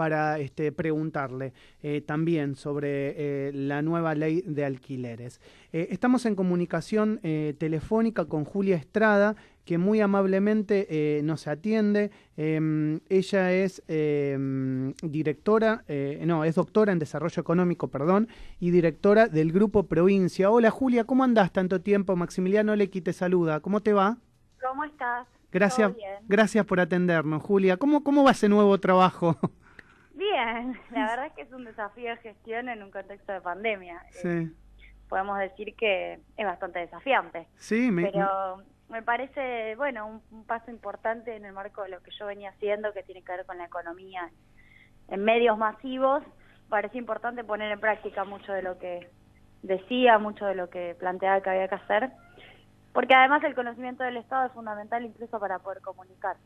para preguntarle también sobre la nueva ley de alquileres. Estamos en comunicación telefónica con Julia Estrada, que muy amablemente nos atiende. Ella es es doctora en Desarrollo Económico, perdón, y directora del Grupo Provincia. Hola Julia, ¿cómo andás tanto tiempo? Maximiliano Lequi te saluda. ¿Cómo te va? ¿Cómo estás? Gracias, ¿Todo bien? gracias por atendernos, Julia. ¿Cómo va ese nuevo trabajo? Bien, la verdad es que es un desafío de gestión en un contexto de pandemia. Sí, Podemos decir que es bastante desafiante, sí, pero me parece, bueno, un paso importante en el marco de lo que yo venía haciendo, que tiene que ver con la economía en medios masivos. Parece importante poner en práctica mucho de lo que decía, mucho de lo que planteaba que había que hacer, porque además el conocimiento del Estado es fundamental incluso para poder comunicar.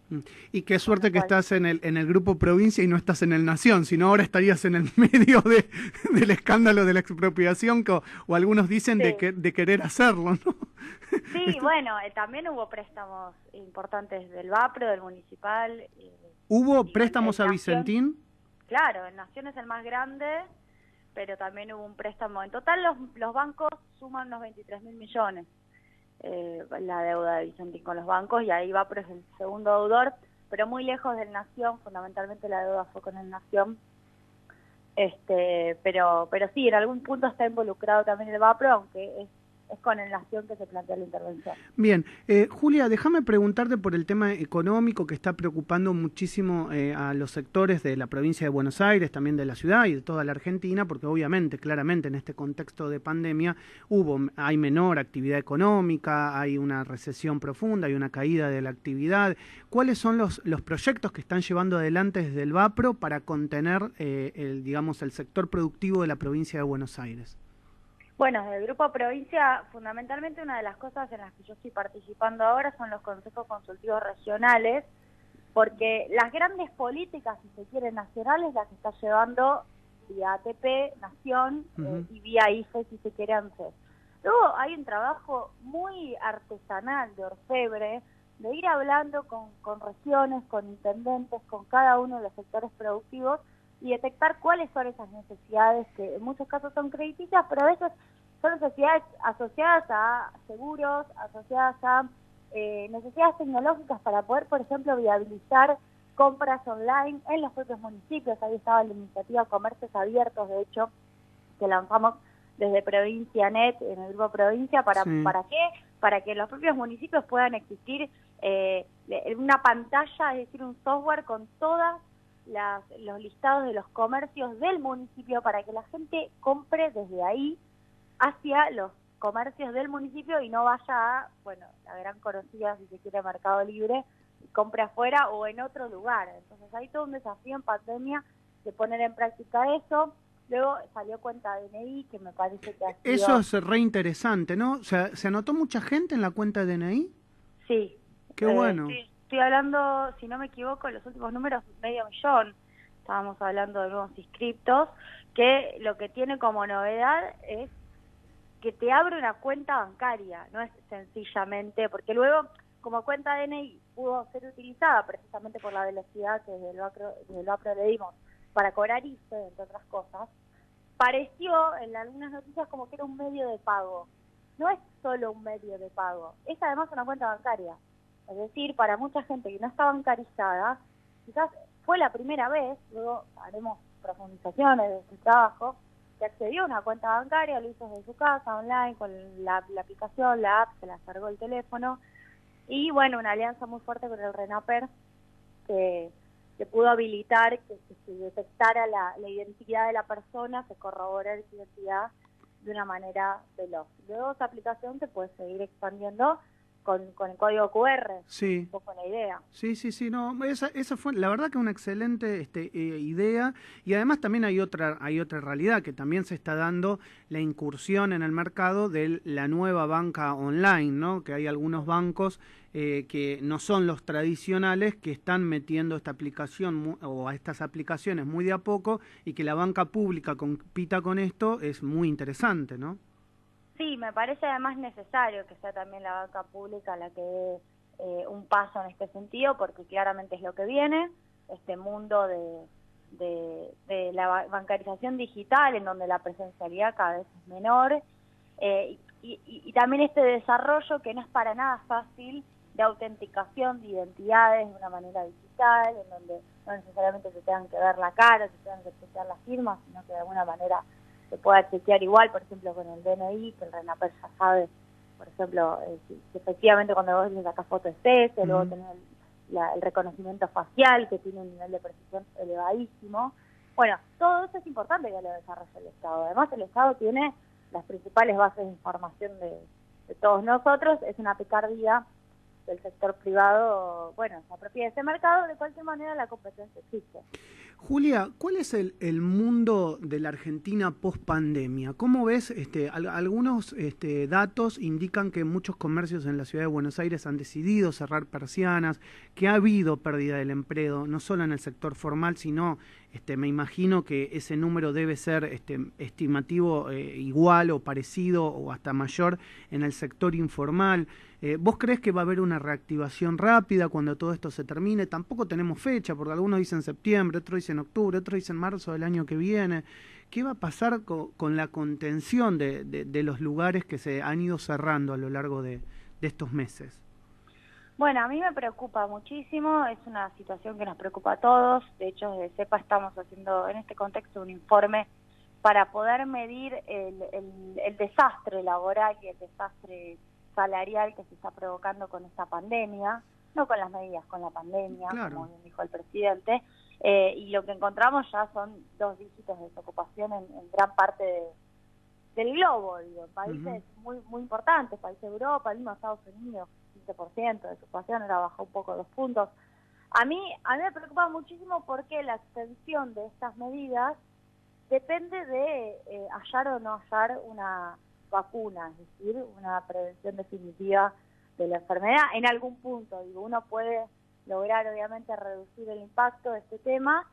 Y qué Con lo suerte que cual, estás en el Grupo Provincia y no estás en el Nación, sino ahora estarías en el medio del escándalo de la expropiación, o algunos dicen sí. de querer hacerlo, ¿no? Sí, bueno, también hubo préstamos importantes del Vapro, del Municipal. ¿Hubo Digo, préstamos el a Nación, Vicentín? claro, el Nación es el más grande, pero también hubo un préstamo. En total los bancos suman unos 23.000 millones, la deuda de Vicentín con los bancos, y ahí Vapro es el segundo deudor, pero muy lejos del Nación. Fundamentalmente la deuda fue con el Nación. Pero sí, en algún punto está involucrado también el Vapro, aunque es con el Nación que se plantea la intervención. Bien, Julia, déjame preguntarte por el tema económico que está preocupando muchísimo a los sectores de la provincia de Buenos Aires, también de la ciudad y de toda la Argentina, porque obviamente, claramente en este contexto de pandemia hay menor actividad económica, hay una recesión profunda, hay una caída de la actividad. ¿Cuáles son los proyectos que están llevando adelante desde el Vapro para contener el sector productivo de la provincia de Buenos Aires? Bueno, desde el Grupo Provincia, fundamentalmente una de las cosas en las que yo estoy participando ahora son los consejos consultivos regionales, porque las grandes políticas, si se quiere, nacionales, las está llevando vía ATP, Nación, Uh-huh. y vía IFE, si se quiere, ANSES. Luego hay un trabajo muy artesanal de orfebre, de ir hablando con regiones, con intendentes, con cada uno de los sectores productivos, y detectar cuáles son esas necesidades que en muchos casos son crediticias, pero a veces son necesidades asociadas a seguros, asociadas a necesidades tecnológicas para poder, por ejemplo, viabilizar compras online en los propios municipios. Ahí estaba la iniciativa Comercios Abiertos, de hecho, que lanzamos desde Provincia Net, en el Grupo Provincia. ¿Para qué? Para que en los propios municipios puedan existir una pantalla, es decir, un software con todas los listados de los comercios del municipio, para que la gente compre desde ahí hacia los comercios del municipio y no vaya a, bueno, la gran conocida, si se quiere, Mercado Libre, y compre afuera o en otro lugar. Entonces hay todo un desafío en pandemia de poner en práctica eso. Luego salió cuenta DNI, que me parece que ha Eso sido... es re interesante, ¿no? O sea, ¿se anotó mucha gente en la cuenta de DNI? Sí, Qué bueno. estoy hablando, si no me equivoco, los últimos números, 500.000. Estábamos hablando de nuevos inscriptos, que lo que tiene como novedad es que te abre una cuenta bancaria, no es sencillamente, porque luego, como cuenta DNI pudo ser utilizada precisamente por la velocidad que desde el Vapro le dimos para cobrar IFE, entre otras cosas, pareció en algunas noticias como que era un medio de pago. No es solo un medio de pago, es además una cuenta bancaria. Es decir, para mucha gente que no está bancarizada, quizás fue la primera vez, luego haremos profundizaciones de este trabajo, que accedió a una cuenta bancaria, lo hizo desde su casa, online, con la aplicación, la app, se la cargó el teléfono, y bueno, una alianza muy fuerte con el RENAPER, que pudo habilitar que se detectara la identidad de la persona, se corroborara esa identidad de una manera veloz. Luego esa aplicación se puede seguir expandiendo con el código QR, Sí. un poco la idea. Sí, no, esa fue la verdad que una excelente idea, y además también hay otra realidad que también se está dando, la incursión en el mercado de la nueva banca online, ¿no? Que hay algunos bancos que no son los tradicionales, que están metiendo esta aplicación o a estas aplicaciones muy de a poco, y que la banca pública compita con esto es muy interesante, ¿no? Sí, me parece además necesario que sea también la banca pública la que dé un paso en este sentido, porque claramente es lo que viene, este mundo de la bancarización digital, en donde la presencialidad cada vez es menor, y también este desarrollo que no es para nada fácil de autenticación de identidades de una manera digital, en donde no necesariamente se tengan que ver la cara, se tengan que chequear las firmas, sino que de alguna manera se pueda chequear igual, por ejemplo, con el DNI, que el RENAPER ya sabe, por ejemplo, si efectivamente cuando vos le sacas foto es ese, luego tener el reconocimiento facial, que tiene un nivel de precisión elevadísimo. Bueno, todo eso es importante que lo desarrolle el Estado. Además, el Estado tiene las principales bases de información de todos nosotros. Es una picardía del sector privado, bueno, se apropia de ese mercado. De cualquier manera, la competencia existe. Julia, ¿cuál es el mundo de la Argentina post pandemia? ¿Cómo ves? Algunos datos indican que muchos comercios en la ciudad de Buenos Aires han decidido cerrar persianas, que ha habido pérdida del empleo, no solo en el sector formal, sino me imagino que ese número debe ser estimativo igual o parecido o hasta mayor en el sector informal. ¿Vos crees que va a haber una reactivación rápida cuando todo esto se termine? Tampoco tenemos fecha, porque algunos dicen septiembre, otros dicen octubre, otros dicen marzo del año que viene. ¿Qué va a pasar con la contención de los lugares que se han ido cerrando a lo largo de estos meses? Bueno, a mí me preocupa muchísimo, es una situación que nos preocupa a todos. De hecho, desde CEPA estamos haciendo en este contexto un informe para poder medir el desastre laboral y el desastre salarial que se está provocando con esta pandemia, no con las medidas, con la pandemia, claro, como bien dijo el presidente, y lo que encontramos ya son 2 dígitos de desocupación en gran parte del globo, digo, en países muy importantes, países de Europa, el mismo Estados Unidos, 15% de desocupación, ahora bajó un poco 2 puntos. A mí me preocupa muchísimo porque la extensión de estas medidas depende de hallar o no hallar una vacuna, es decir, una prevención definitiva de la enfermedad en algún punto. Digo, uno puede lograr obviamente reducir el impacto de este tema,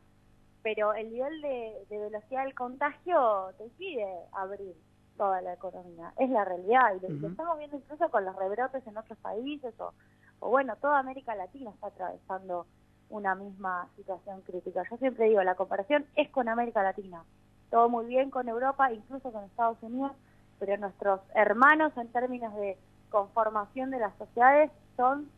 pero el nivel de velocidad del contagio te impide abrir toda la economía, es la realidad, y lo estamos viendo incluso con los rebrotes en otros países, o bueno, toda América Latina está atravesando una misma situación crítica. Yo siempre digo, la comparación es con América Latina, todo muy bien con Europa, incluso con Estados Unidos, pero nuestros hermanos en términos de conformación de las sociedades son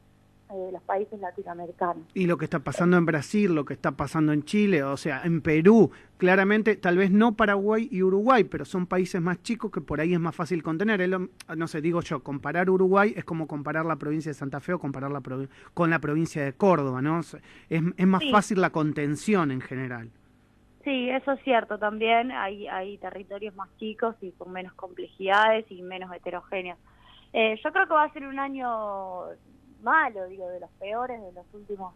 los países latinoamericanos. Y lo que está pasando en Brasil, lo que está pasando en Chile, o sea, en Perú, claramente, tal vez no Paraguay y Uruguay, pero son países más chicos que por ahí es más fácil contener. No sé, digo yo, comparar Uruguay es como comparar la provincia de Santa Fe o compararla con la provincia de Córdoba, ¿no? Es más fácil la contención en general. Sí, eso es cierto también, hay territorios más chicos y con menos complejidades y menos heterogéneos. Yo creo que va a ser un año malo, digo, de los peores de los últimos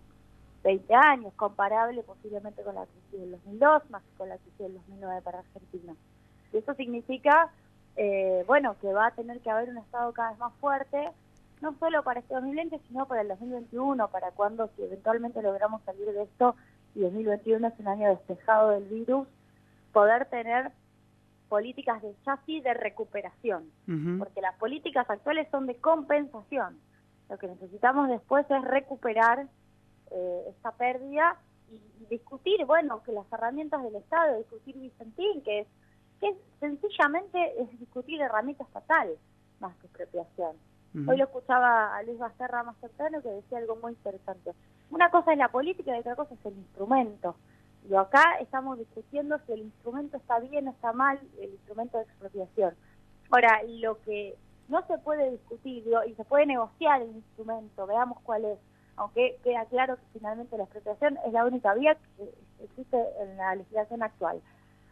20 años, comparable posiblemente con la crisis del 2002, más que con la crisis del 2009 para Argentina. Y eso significa, bueno, que va a tener que haber un Estado cada vez más fuerte, no solo para este 2020, sino para el 2021, para cuando, si eventualmente logramos salir de esto, y 2021 es un año despejado del virus, poder tener políticas de chasis de recuperación, porque las políticas actuales son de compensación. Lo que necesitamos después es recuperar esta pérdida y discutir, bueno, que las herramientas del Estado, discutir Vicentín, que es sencillamente es discutir herramienta estatal más que expropiación. Hoy lo escuchaba a Luis Basterra más temprano que decía algo muy interesante. Una cosa es la política y otra cosa es el instrumento. Y acá estamos discutiendo si el instrumento está bien o está mal, el instrumento de expropiación. Ahora, lo que no se puede discutir y se puede negociar el instrumento, veamos cuál es, aunque queda claro que finalmente la expropiación es la única vía que existe en la legislación actual.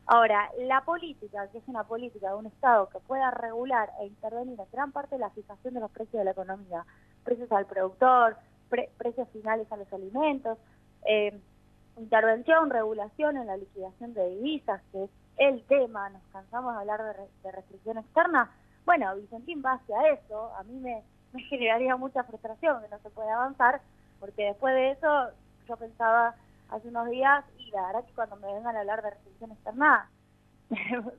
Ahora, la política, que es una política de un Estado que pueda regular e intervenir en gran parte de la fijación de los precios de la economía, precios al productor, precios finales a los alimentos, intervención, regulación en la liquidación de divisas, que es el tema, nos cansamos de hablar de restricción externa. Bueno, Vicentín va hacia eso, a mí me generaría mucha frustración que no se pueda avanzar, porque después de eso yo pensaba hace unos días, y la verdad que cuando me vengan a hablar de restricción externa,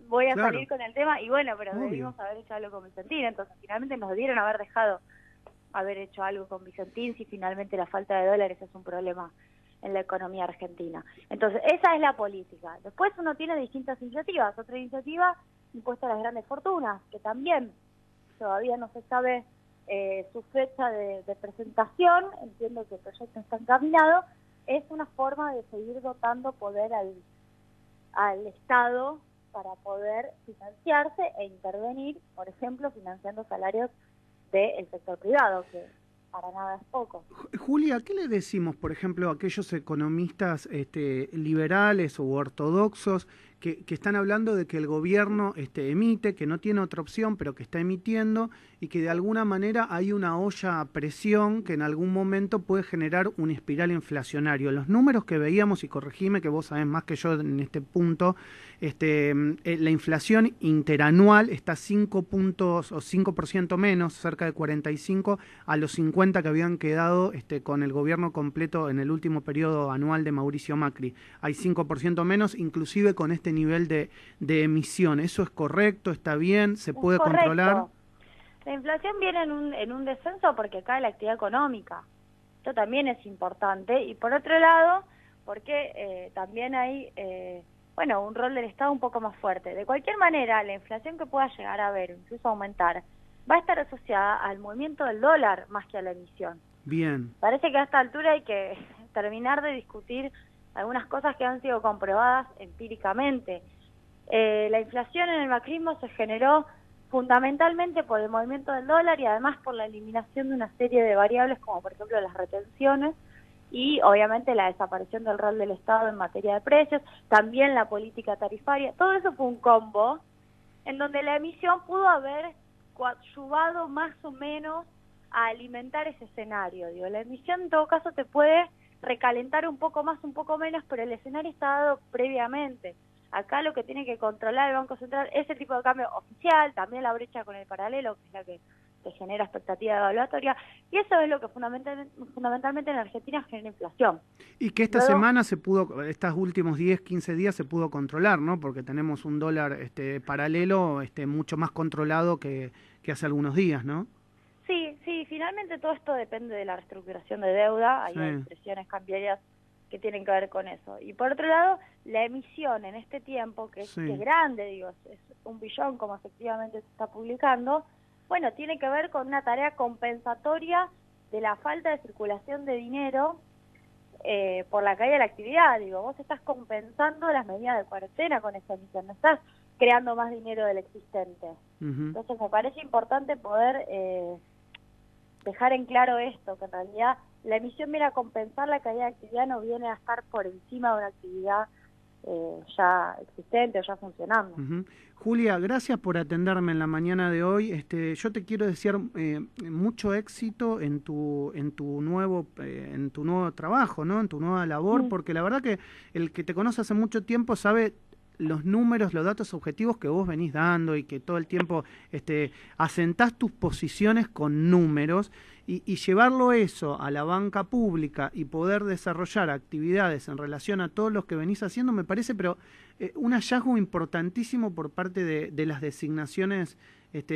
voy a salir con el tema, y bueno, pero debimos haber hecho algo con Vicentín, entonces finalmente nos debieron haber dejado haber hecho algo con Vicentín, si finalmente la falta de dólares es un problema en la economía argentina. Entonces, esa es la política. Después uno tiene distintas iniciativas. Otra iniciativa, impuesto a las grandes fortunas, que también todavía no se sabe su fecha de presentación, entiendo que el proyecto está encaminado, es una forma de seguir dotando poder al Estado para poder financiarse e intervenir, por ejemplo, financiando salarios del sector privado, que para nada es poco. Julia, ¿qué le decimos, por ejemplo, a aquellos economistas liberales o ortodoxos que están hablando de que el gobierno emite, que no tiene otra opción, pero que está emitiendo y que de alguna manera hay una olla a presión que en algún momento puede generar un espiral inflacionario? Los números que veíamos, y corregime que vos sabés más que yo en este punto, la inflación interanual está 5 puntos o 5% menos, cerca de 45, a los 50 que habían quedado con el gobierno completo en el último periodo anual de Mauricio Macri. Hay 5% menos, inclusive con este nivel de emisión. ¿Eso es correcto? ¿Está bien? ¿Se puede controlar? La inflación viene en un descenso porque cae la actividad económica. Esto también es importante. Y por otro lado, porque también hay un rol del Estado un poco más fuerte. De cualquier manera, la inflación que pueda llegar a haber, incluso aumentar, va a estar asociada al movimiento del dólar más que a la emisión. Bien. Parece que a esta altura hay que terminar de discutir algunas cosas que han sido comprobadas empíricamente. La inflación en el macrismo se generó fundamentalmente por el movimiento del dólar y además por la eliminación de una serie de variables como por ejemplo las retenciones y obviamente la desaparición del rol del Estado en materia de precios, también la política tarifaria. Todo eso fue un combo en donde la emisión pudo haber coadyuvado más o menos a alimentar ese escenario. Digo, la emisión en todo caso te puede recalentar un poco más, un poco menos, pero el escenario está dado previamente. Acá lo que tiene que controlar el Banco Central es el tipo de cambio oficial, también la brecha con el paralelo, que es la que te genera expectativa evaluatoria, y eso es lo que fundamentalmente en Argentina genera inflación. Y que esta semana se pudo, estos últimos 10, 15 días se pudo controlar, ¿no? Porque tenemos un dólar paralelo mucho más controlado que hace algunos días, ¿no? Sí, finalmente todo esto depende de la reestructuración de deuda, hay presiones cambiarias que tienen que ver con eso. Y por otro lado, la emisión en este tiempo, que es grande, digo, es 1 billón como efectivamente se está publicando, bueno, tiene que ver con una tarea compensatoria de la falta de circulación de dinero por la caída de la actividad. Digo, vos estás compensando las medidas de cuarentena con esa emisión, no estás creando más dinero del existente. Entonces me parece importante poder dejar en claro esto, que en realidad la emisión viene a compensar la caída de actividad, no viene a estar por encima de una actividad ya existente o ya funcionando. Julia, gracias por atenderme en la mañana de hoy. Yo te quiero desear mucho éxito en tu nuevo trabajo, ¿no? En tu nueva labor, porque la verdad que el que te conoce hace mucho tiempo sabe los números, los datos objetivos que vos venís dando y que todo el tiempo asentás tus posiciones con números y llevarlo eso a la banca pública y poder desarrollar actividades en relación a todos los que venís haciendo me parece un hallazgo importantísimo por parte de las designaciones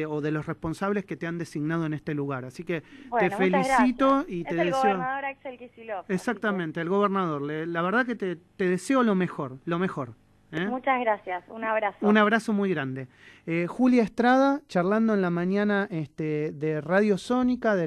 o de los responsables que te han designado en este lugar. Así que te felicito y te deseo... Es el gobernador Axel Kicillof. Exactamente, el gobernador. La verdad que te deseo lo mejor, lo mejor. Muchas gracias, un abrazo. Un abrazo muy grande. Julia Estrada, charlando en la mañana de Radio Sónica.